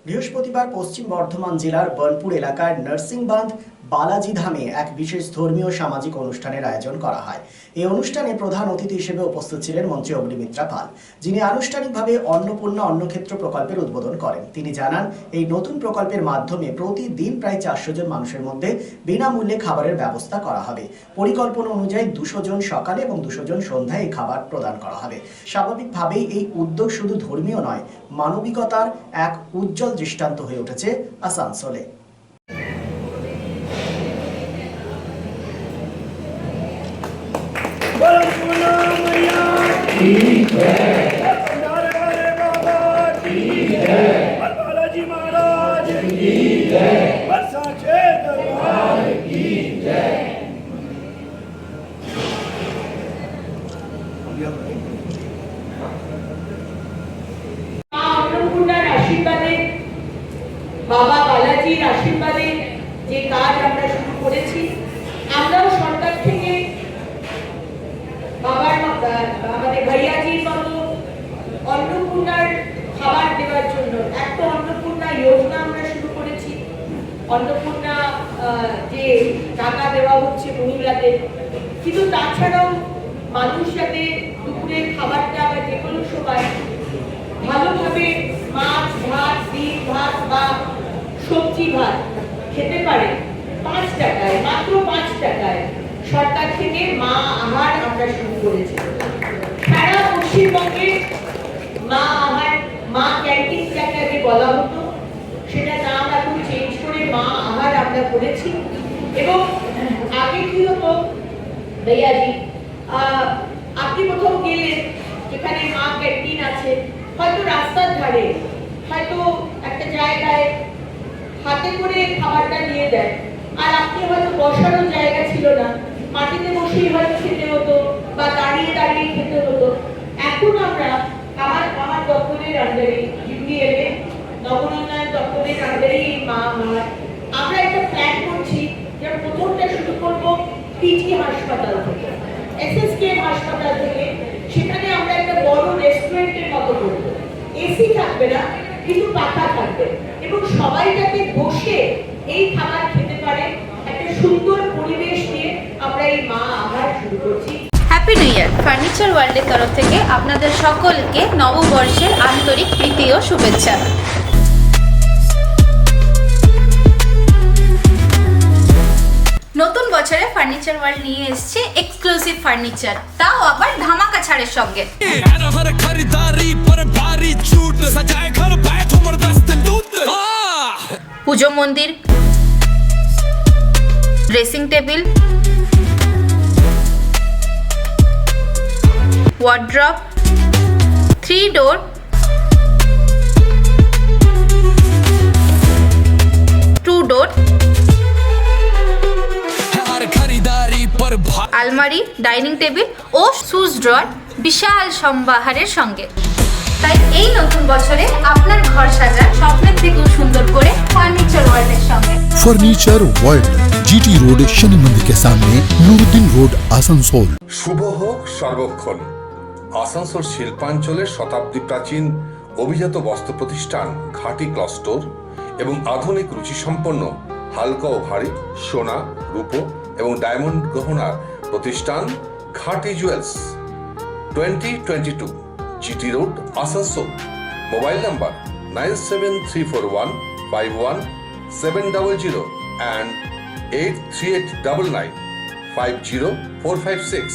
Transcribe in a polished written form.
বৃহস্পতিবার পশ্চিম বর্ধমান জেলার বনপুর এলাকার নার্সিংবান্ধ বালাজি ধামে এক বিশেষ ধর্মীয় সামাজিক অনুষ্ঠানের আয়োজন করা হয়। এই অনুষ্ঠানে প্রধান অতিথি হিসেবে উপস্থিত ছিলেন মন্ত্রী অগ্নিমিত্রা পাল, যিনি আনুষ্ঠানিকভাবে অন্নপূর্ণা অন্নক্ষেত্র প্রকল্পের উদ্বোধন করেন। তিনি জানান, এই নতুন প্রকল্পের মাধ্যমে প্রতিদিন প্রায় 400 জন মানুষের মধ্যে বিনামূল্যে খাবারের ব্যবস্থা করা হবে। পরিকল্পনা অনুযায়ী 200 জন সকালে এবং 200 জন সন্ধ্যায় এই খাবার প্রদান করা হবে। স্বাভাবিকভাবেই এই উদ্যোগ শুধু ধর্মীয় নয়, মানবিকতার এক উজ্জ্বল দৃষ্টান্ত হয়ে উঠেছে আসানসোলে। बालाजी महाराज की जय, बरसाचे दरबार की जय। अन्नपूर्णार आशीर्वादे, बाबा बालाजीर आशीर्वादे যে কাজ আমরা শুরু করেছি, আমরাও সরকার থেকে বাবার আমাদের ভাইয়াজির মতো অন্নপূর্ণার খাবার দেওয়ার জন্য একটা অন্নপূর্ণা যোজনা আমরা শুরু করেছি। অন্নপূর্ণা যে টাকা দেওয়া হচ্ছে মহিলাদের, কিন্তু তাছাড়াও মানুষ যাতে দুপুরের খাবারটা বা যে কোনো সময় ভালোভাবে মাছ ভাত, ডিম ভাত বা সবজি ভাত খেতে পারে 5 টাকায়, মাত্র 5 টাকায় সরকার থেকে মা আহার আমরা শুরু করেছি। সারা পশ্চিমবঙ্গে মা আহার, মা ক্যান্টিন যাকে আগে বলা হতো, সেটা নাম এখন চেঞ্জ করে মা আহার আমরা করেছি। এবং আগে কি হতো ভাইয়াজি, আপনি কোথাও গেলে যেখানে মা ক্যান্টিন আছে, হয়তো রাস্তার ধারে, হয়তো একটা জায়গায় হাতে করে খাবারটা নিয়ে দেয়, আর আপনি হয়তো বসারও জায়গা ছিল না, মাটিতে বসেই হয়তো খেতে হতো বা দাঁড়িয়ে দাঁড়িয়ে খেতে হতো। এখন আমরা আমার দপ্তরের আন্ডারে, ইউডিএমএ নগরোন্নয়ন দপ্তরের আন্ডারে এই মা আহার আমরা একটা প্ল্যান করছি, যে প্রথমটা শুরু করব পিজি হাসপাতাল থেকে, এসএসকে হাসপাতাল থেকে। সেখানে আমরা একটা বড় রেস্টুরেন্টের মতো করব, এসি থাকবে না কিন্তু পাখা থাকবে, এবং সবাই যাতে বসে এই খাবার খেতে পারে, একটা সুন্দর পরিবেশ নিয়ে আমরা এই মা আহার শুরু করছি। Happy new year! ফার্নিচার ওয়ার্ল্ডের তরফ থেকে আপনাদের সকলকে নববর্ষের আন্তরিক প্রীতি ও শুভেচ্ছা। নতুন বছরে ফার্নিচার ওয়ার্ল্ড নিয়ে এসেছে এক্সক্লুসিভ ফার্নিচার, তাও আবার ধামাকা ছাড়ের সঙ্গে। পুজো মন্দির, ড্রেসিং টেবিল, ওয়ার্ড্রপ, 3 ডোর, 2 ডোর, আলমারি, ডাইনিং টেবিল ও শুজ ড্রয়ার বিশাল সম্ভারের সঙ্গে। তাই এই নতুন বছরে আপনার ঘর সাজান স্বপ্নের থেকেও সুন্দর করে ফার্নিচার ওয়ার্ল্ডের সঙ্গে। ফার্নিচার ওয়ার্ল্ড, জিটি রোড, শনি মন্দির के सामने, নুরুদ্দিন রোড, আসানসোল। শুভ হোক সর্বক্ষণ। আসানসোল শিল্পাঞ্চলের শতাব্দী প্রাচীন অভিজাত বস্ত্র প্রতিষ্ঠান ঘাটি ক্লথ স্টোর এবং আধুনিক রুচিসম্পন্ন হালকা ও ভারী সোনা, রূপো এবং ডায়মন্ড গহনার প্রতিষ্ঠান ঘাটি jewels, 2022 GT road, Asansol. Mobile number 9734151700 and 83899 50456।